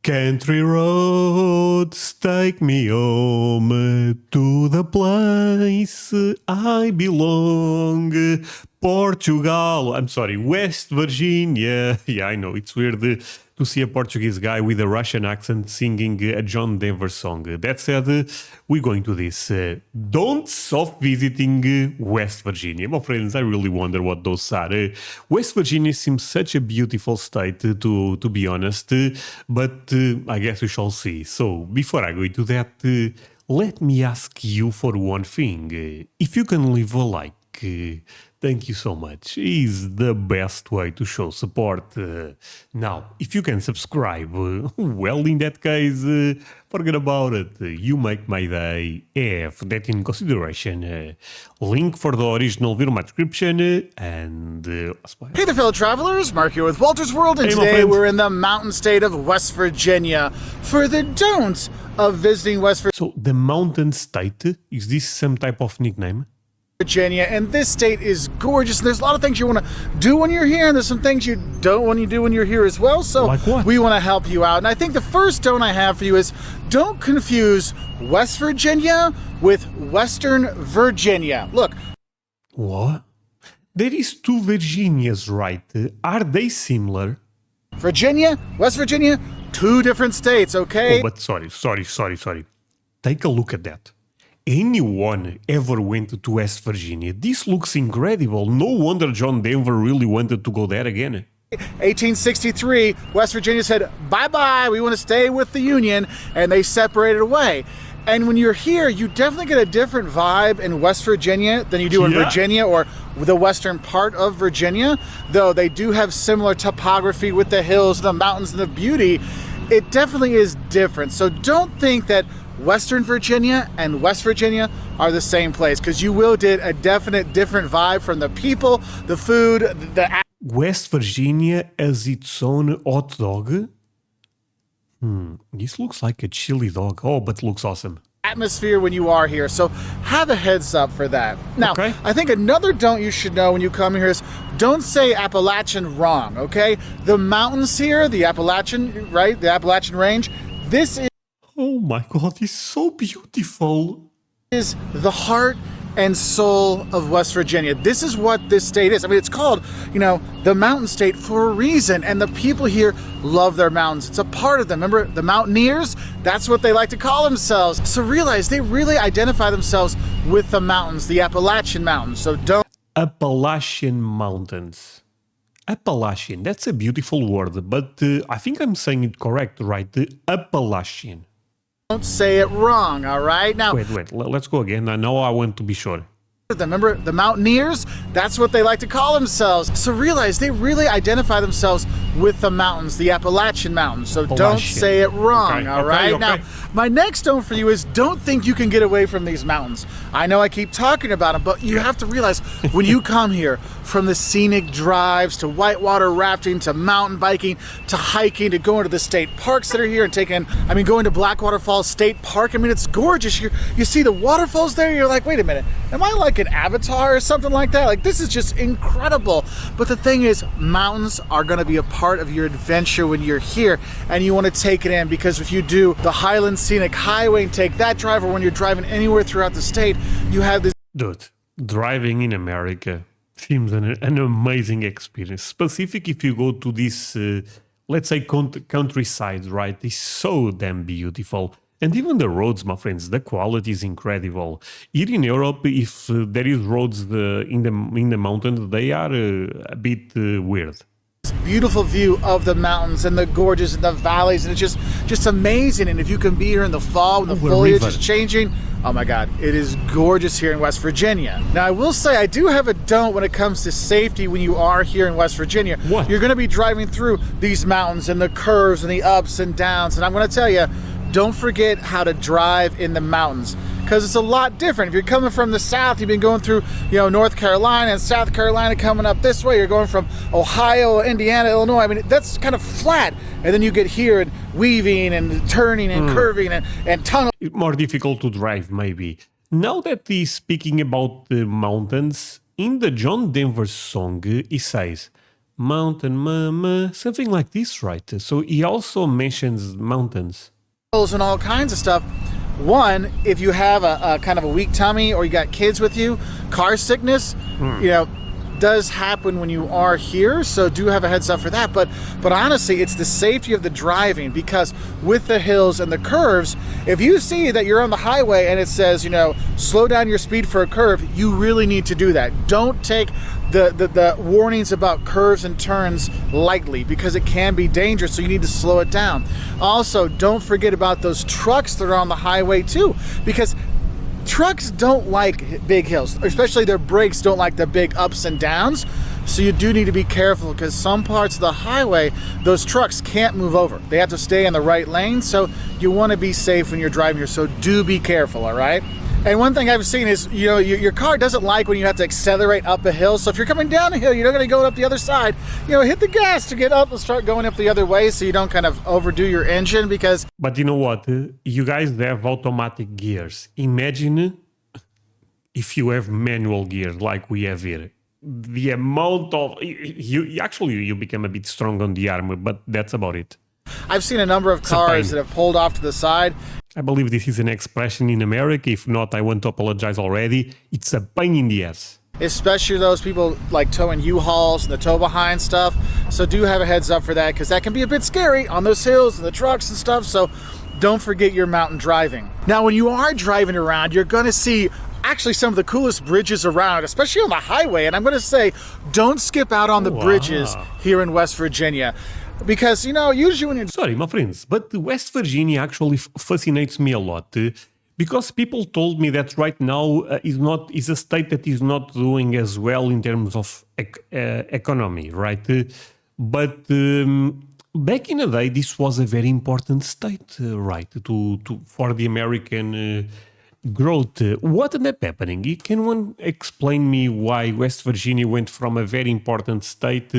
Country roads take me home to the place I belong. Portugal. I'm sorry, West Virginia. Yeah, I know, it's weird to see a Portuguese guy with a Russian accent singing a John Denver song. That said, we're going to this. Don't stop visiting West Virginia. My friends, I really wonder what those are. West Virginia seems such a beautiful state, to be honest, but I guess we shall see. So, before I go into that, let me ask you for one thing. If you can leave a like, thank you so much. Is the best way to show support. Now, if you can subscribe, well, in that case, forget about it. You make my day. Have that in consideration. Link for the original video in my description. And hey there, fellow travelers. Mark here with Walter's World, and Hey, my today friend. we're in the mountain state of West Virginia for the don'ts of visiting West so, the mountain state, is this some type of nickname? Virginia, and this state is gorgeous. And there's a lot of things you want to do when you're here, and there's some things you don't want to do when you're here as well. So Like what? we want to help you out. And I think the first don't I have for you is don't confuse West Virginia with Western Virginia. Look, What? There is two Virginias, right? Are they similar? Virginia, West Virginia, two different states, okay? Oh, but sorry. Take a look at that. Anyone ever went to West Virginia? This looks incredible. No wonder John Denver really wanted to go there again. 1863, West Virginia said, bye-bye, we want to stay with the Union, and they separated away. And when you're here, you definitely get a different vibe in West Virginia than you do in Yeah. Virginia or the western part of Virginia, though they do have similar topography with the hills, the mountains, and the beauty. It definitely is different. So don't think that Western Virginia and West Virginia are the same place, because you will get a definite different vibe from the people, the food, the West Virginia has its own hot dog? This looks like a chili dog. Oh, but looks awesome. atmosphere when you are here. So have a heads up for that. Now, Okay. I think another don't you should know when you come here is don't say Appalachian wrong, okay? The mountains here, the Appalachian, right? The Appalachian range, this Oh my god, it's so beautiful. is the heart and soul of West Virginia. This is what this state is. I mean, it's called, the mountain state for a reason, and the people here love their mountains. It's a part of them. Remember, the mountaineers? That's what they like to call themselves. So realize they really identify themselves with the mountains, the Appalachian Mountains. So don't Appalachian Mountains. Appalachian, that's a beautiful word, but I think I'm saying it correct, right? Appalachian. say it wrong, all right? Now, Wait, let's go again. I know I want to be sure. remember, the mountaineers? That's what they like to call themselves. So realize they really identify themselves with the mountains, the Appalachian Mountains. So don't Appalachian. say it wrong, Okay, all okay, right? okay. Now, my next don't for you is don't think you can get away from these mountains. I know I keep talking about them, but you have to realize when you come here, from the scenic drives to whitewater rafting to mountain biking to hiking to going to the state parks that are here and going to Blackwater Falls State Park. I mean, it's gorgeous. You see the waterfalls there, you're like, wait a minute, am I like an avatar or something like that? Like, this is just incredible. But the thing is, mountains are going to be a part of your adventure when you're here, and you want to take it in, because if you do the Highland Scenic Highway and take that drive, or when you're driving anywhere throughout the state, you have this Dude, driving in America seems an amazing experience. Specific if you go to this, let's say, countryside, right? It's so damn beautiful. And even the roads, my friends, the quality is incredible. Here in Europe, if there is roads in the mountains, they are a bit weird. beautiful view of the mountains and the gorges and the valleys, and it's just amazing. And if you can be here in the fall when the Oh, a foliage river. is changing, oh my god, it is gorgeous here in West Virginia. Now, I will say I do have a don't when it comes to safety when you are here in West Virginia. What? You're going to be driving through these mountains and the curves and the ups and downs, and I'm going to tell you, don't forget how to drive in the mountains, because it's a lot different. If you're coming from the south, you've been going through, North Carolina and South Carolina coming up this way. You're going from Ohio, Indiana, Illinois. I mean, that's kind of flat. And then you get here and weaving and turning and curving and tunnel. More difficult to drive, maybe. Now that he's speaking about the mountains, in the John Denver song, he says, mountain, mama, something like this, right? So he also mentions mountains. And all kinds of stuff. One, if you have a kind of a weak tummy or you got kids with you, car sickness, does happen when you are here, so do have a heads up for that. But honestly, it's the safety of the driving, because with the hills and the curves, if you see that you're on the highway and it says, slow down your speed for a curve, you really need to do that. Don't take the warnings about curves and turns lightly, because it can be dangerous, so you need to slow it down. Also, don't forget about those trucks that are on the highway too, because trucks don't like big hills, especially their brakes don't like the big ups and downs. So you do need to be careful, because some parts of the highway, those trucks can't move over. They have to stay in the right lane. So you want to be safe when you're driving here. So do be careful, all right? And one thing I've seen is, your car doesn't like when you have to accelerate up a hill. So if you're coming down a hill, you're not going to go up the other side. Hit the gas to get up and start going up the other way, so you don't kind of overdo your engine, because... But you know what? You guys have automatic gears. Imagine if you have manual gears like we have here. The amount of... You become a bit strong on the arm, but that's about it. I've seen a number of cars that have pulled off to the side. I believe this is an expression in America. If not, I want to apologize already. It's a pain in the ass. Especially those people like towing U-Hauls and the tow behind stuff. So do have a heads up for that, because that can be a bit scary on those hills and the trucks and stuff. So don't forget your mountain driving. Now, when you are driving around, you're going to see actually some of the coolest bridges around, especially on the highway. And I'm going to say, don't skip out on the bridges here in West Virginia. Because, usually when you're... Sorry, my friends, but West Virginia actually fascinates me a lot. Because people told me that right now is a state that is not doing as well in terms of economy, right? But back in the day, this was a very important state, right, for the American growth. What ended up happening? Can one explain me why West Virginia went from a very important state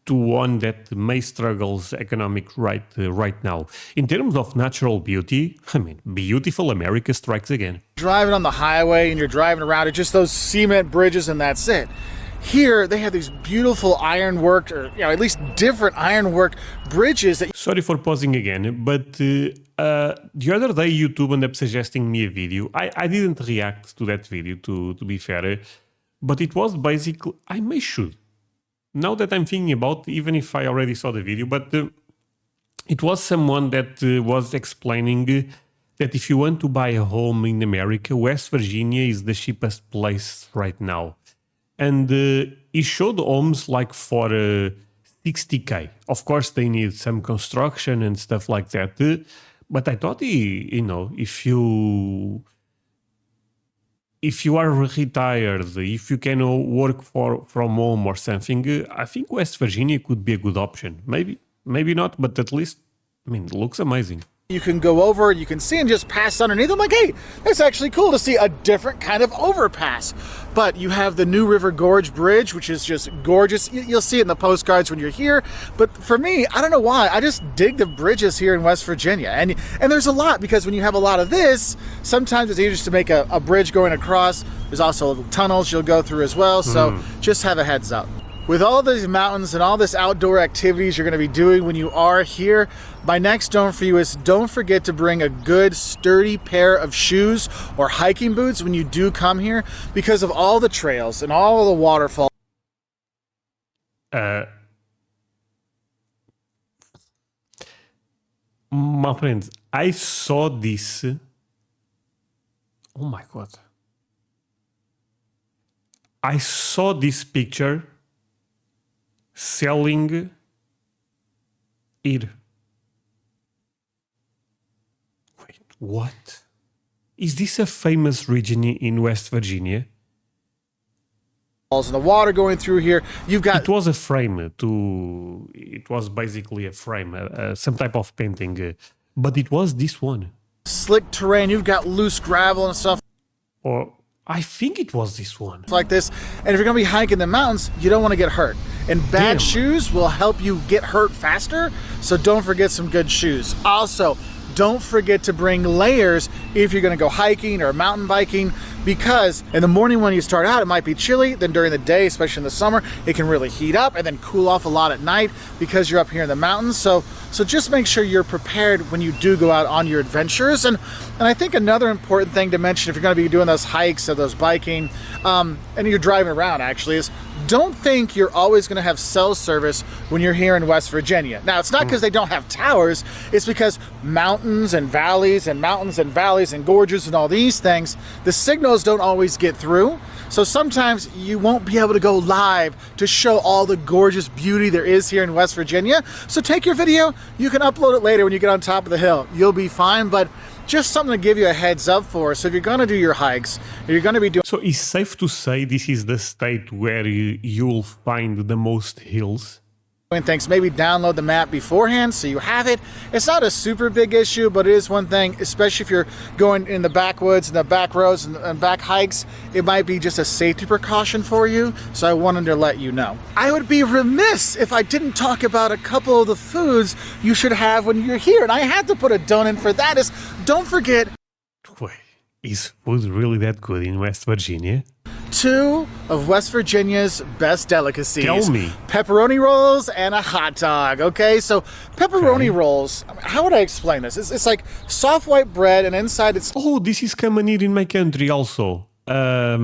to one that may struggles economic right now? In terms of natural beauty, beautiful America strikes again. Driving on the highway and you're driving around, it's just those cement bridges and that's it. Here, they have these beautiful ironwork, or at least different ironwork bridges. Sorry for pausing again, but the other day YouTube ended up suggesting me a video. I didn't react to that video, to be fair, but it was basically, I may should. Now that I'm thinking about, even if I already saw the video, but it was someone that was explaining that if you want to buy a home in America, West Virginia is the cheapest place right now. And he showed homes like for $60K. Of course, they need some construction and stuff like that. But I thought, if you are retired, if you can work from home or something, I think West Virginia could be a good option. Maybe not, but at least, it looks amazing. You can go over, you can see and just pass underneath. I'm like, hey, that's actually cool to see a different kind of overpass. But you have the New River Gorge Bridge, which is just gorgeous. You'll see it in the postcards when you're here. But for me, I don't know why, I just dig the bridges here in West Virginia. And there's a lot, because when you have a lot of this, sometimes it's easier just to make a bridge going across. There's also little tunnels you'll go through as well. So just have a heads up. With all these mountains and all this outdoor activities you're going to be doing when you are here, my next don't for you is don't forget to bring a good sturdy pair of shoes or hiking boots when you do come here, because of all the trails and all of the waterfalls. My friends, I saw this. Oh my God. I saw this picture selling it. Wait, what? Is this a famous region in West Virginia? And the water going through here. You've got... It was a frame it was basically a frame, some type of painting, but it was this one. Slick terrain, you've got loose gravel and stuff. Or I think it was this one. Like this. And if you're going to be hiking the mountains, you don't want to get hurt. And bad shoes will help you get hurt faster. So don't forget some good shoes. Also, don't forget to bring layers if you're going to go hiking or mountain biking, because in the morning when you start out, it might be chilly. Then during the day, especially in the summer, it can really heat up and then cool off a lot at night because you're up here in the mountains. So just make sure you're prepared when you do go out on your adventures. And I think another important thing to mention if you're going to be doing those hikes or those biking, and you're driving around actually, is don't think you're always going to have cell service when you're here in West Virginia. Now, it's not because they don't have towers. It's because mountains and valleys and mountains and valleys and gorges and all these things, the signals don't always get through. So sometimes you won't be able to go live to show all the gorgeous beauty there is here in West Virginia. So take your video, you can upload it later when you get on top of the hill. You'll be fine, but just something to give you a heads up for. So if you're going to do your hikes, you're going to be doing... So it's safe to say this is the state where you'll find the most hills? Things, maybe download the map beforehand so you have it. It's not a super big issue, but it is one thing, especially if you're going in the backwoods and the back roads and back hikes, it might be just a safety precaution for you. So I wanted to let you know. I would be remiss if I didn't talk about a couple of the foods you should have when you're here. And I had to put a don't in for that is, don't forget... Wait, is food really that good in West Virginia? 2 of West Virginia's best delicacies. Tell me. Pepperoni rolls and a hot dog, okay? So pepperoni rolls, how would I explain this? It's like soft white bread and inside it's... Oh, this is common here in my country also. I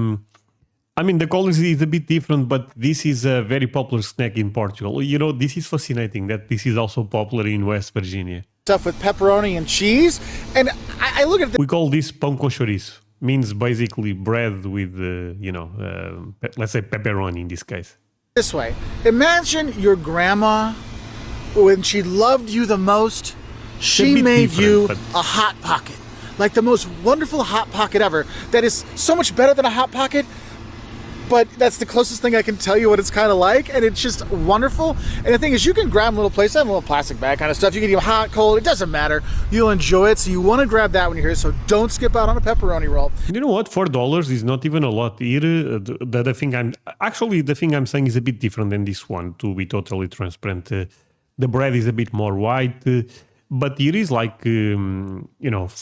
mean, the quality is a bit different, but this is a very popular snack in Portugal. You know, this is fascinating that this is also popular in West Virginia. Stuff with pepperoni and cheese. And I look at... We call this pão com chouriço. Means basically bread with, let's say pepperoni in this case. This way, imagine your grandma, when she loved you the most, she made you a Hot Pocket. Like the most wonderful Hot Pocket ever. That is so much better than a Hot Pocket, but that's the closest thing I can tell you what it's kind of like, and it's just wonderful. And the thing is, you can grab a little place, have a little plastic bag kind of stuff. You can eat hot, cold, it doesn't matter. You'll enjoy it, so you want to grab that when you're here, so don't skip out on a pepperoni roll. You know what? $4 is not even a lot here. The thing I'm saying is a bit different than this one, to be totally transparent. The bread is a bit more white, but here is like, $4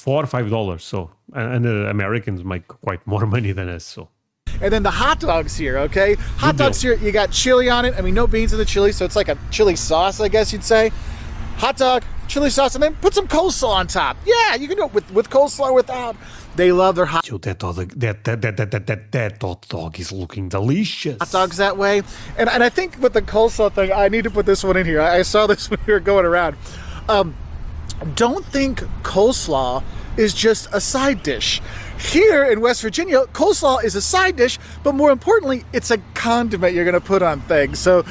or $5. So, and Americans make quite more money than us, so. And then the hot dogs here, okay? Hot dogs here, you got chili on it. I mean, no beans in the chili, so it's like a chili sauce, I guess you'd say. Hot dog, chili sauce, and then put some coleslaw on top. Yeah, you can do it with coleslaw or without. They love their hot... Yo, that hot dog is looking delicious. Hot dogs that way. And I think with the coleslaw thing, I need to put this one in here. I saw this when we were going around. Don't think coleslaw is just a side dish. Here in West Virginia, coleslaw is a side dish, but more importantly, it's a condiment you're going to put on things. So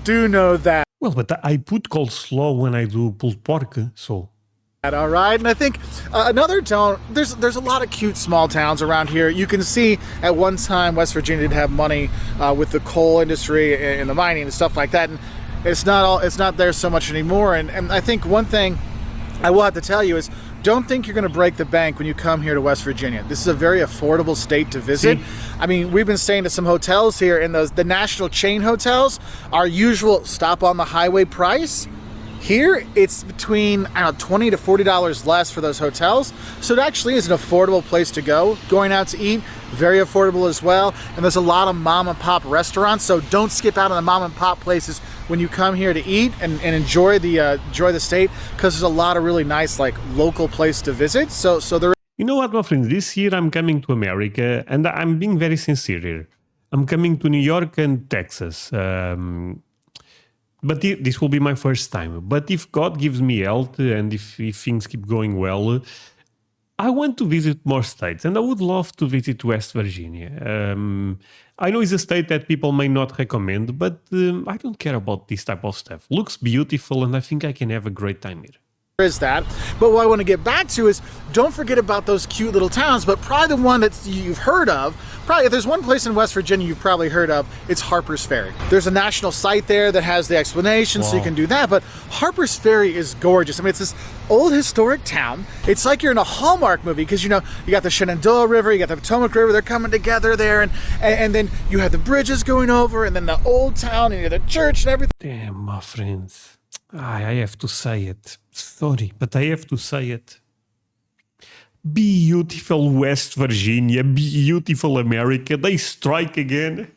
do know that. Well, but I put coleslaw when I do pulled pork, so... All right, and I think another don't, there's a lot of cute small towns around here. You can see at one time West Virginia did have money with the coal industry and the mining and stuff like that, and it's not there so much anymore. And I think one thing I will have to tell you is, don't think you're going to break the bank when you come here to West Virginia. This is a very affordable state to visit. I mean, we've been staying at some hotels here, and the national chain hotels, our usual stop on the highway price. Here, it's between, $20 to $40 less for those hotels. So it actually is an affordable place to go. Going out to eat, very affordable as well. And there's a lot of mom and pop restaurants, so don't skip out on the mom and pop places when you come here to eat and enjoy the state, because there's a lot of really nice local place to visit. So there. You know what, my friends? This year I'm coming to America, and I'm being very sincere here. I'm coming to New York and Texas. But this will be my first time. But if God gives me health and if things keep going well, I want to visit more states, and I would love to visit West Virginia. I know it's a state that people may not recommend, but I don't care about this type of stuff. Looks beautiful, and I think I can have a great time here. Is that, but what I want to get back to is, don't forget about those cute little towns, but probably the one that you've heard of, probably if there's one place in West Virginia you've probably heard of, it's Harper's Ferry. There's a national site there that has the explanation, so you can do that, but Harper's Ferry is gorgeous. I mean, it's this old historic town. It's like you're in a Hallmark movie, because you got the Shenandoah River, you got the Potomac River, they're coming together there, and then you have the bridges going over, and then the old town, and you have the church and everything. Damn, my friends. I have to say it. Sorry, but I have to say it. Beautiful West Virginia, beautiful America, they strike again.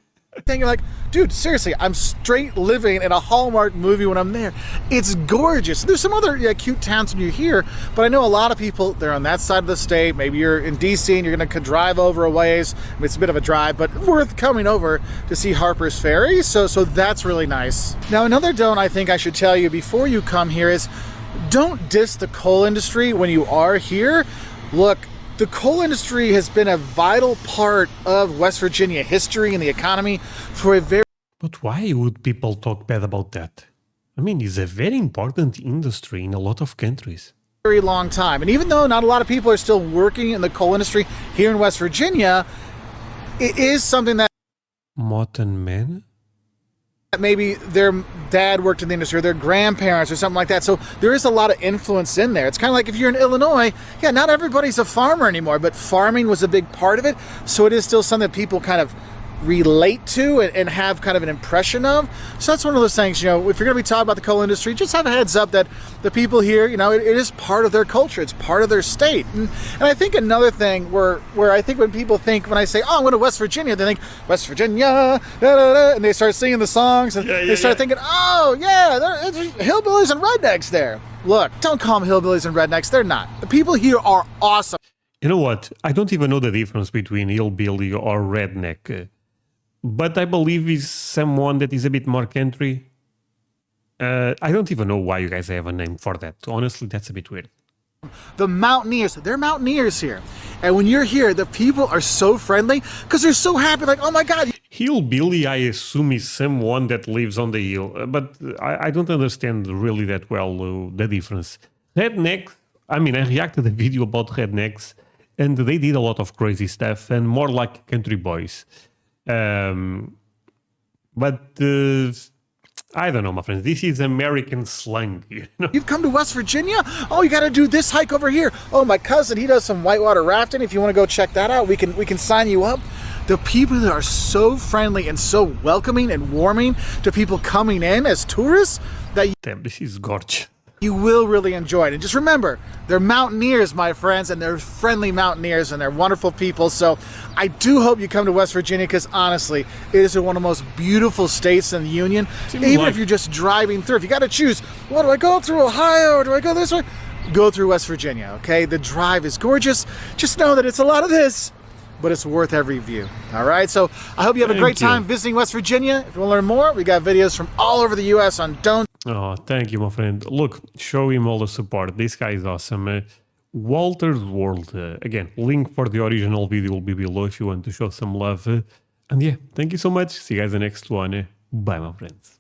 You're like, dude, seriously, I'm straight living in a Hallmark movie when I'm there. It's gorgeous. There's some other cute towns when you're here, but I know a lot of people, they're on that side of the state. Maybe you're in DC and you're going to drive over a ways. It's a bit of a drive, but worth coming over to see Harper's Ferry. So that's really nice. Now, another don't I think I should tell you before you come here is don't diss the coal industry when you are here. Look, the coal industry has been a vital part of West Virginia history and the economy for a very... But why would people talk bad about that? I mean, it's a very important industry in a lot of countries. Very long time. And even though not a lot of people are still working in the coal industry here in West Virginia, it is something that Mountain men? maybe their dad worked in the industry or their grandparents or something like that. So there is a lot of influence in there. It's kind of like if you're in Illinois, yeah, not everybody's a farmer anymore, but farming was a big part of it. So it is still something that people kind of relate to and have kind of an impression of. So that's one of those things, if you're going to be talking about the coal industry, just have a heads up that the people here, it is part of their culture. It's part of their state. And I think another thing where I think when people think, when I say, oh, I'm going to West Virginia, they think, West Virginia, da, da, da, and they start singing the songs and they start thinking, oh, yeah, there's hillbillies and rednecks there. Look, don't call them hillbillies and rednecks. They're not. The people here are awesome. You know what? I don't even know the difference between hillbilly or redneck. But I believe he's someone that is a bit more country. I don't even know why you guys have a name for that. Honestly, that's a bit weird. The mountaineers, they're mountaineers here. And when you're here, the people are so friendly because they're so happy. Like, oh my God. Hillbilly, I assume, is someone that lives on the hill. But I don't understand really that well the difference. Rednecks, I reacted to a video about rednecks. And they did a lot of crazy stuff and more like country boys. But I don't know, my friends. This is American slang. You've come to West Virginia? Oh, you got to do this hike over here. Oh, my cousin, he does some whitewater rafting. If you want to go check that out, we can sign you up. The people that are so friendly and so welcoming and warming to people coming in as tourists that Damn, this is gorgeous. You will really enjoy it. And just remember, they're mountaineers, my friends, and they're friendly mountaineers, and they're wonderful people. So I do hope you come to West Virginia because, honestly, it is one of the most beautiful states in the Union. Even if you're just driving through. If you got to choose, well, do I go through Ohio or do I go this way? Go through West Virginia, okay? The drive is gorgeous. Just know that it's a lot of this, but it's worth every view. All right, so I hope you have a great time visiting West Virginia. If you want to learn more, we got videos from all over the U.S. on don't. Oh, thank you, my friend. Look, show him all the support. This guy is awesome. Walter's World. Again, link for the original video will be below if you want to show some love. And yeah, thank you so much. See you guys in the next one. Bye, my friends.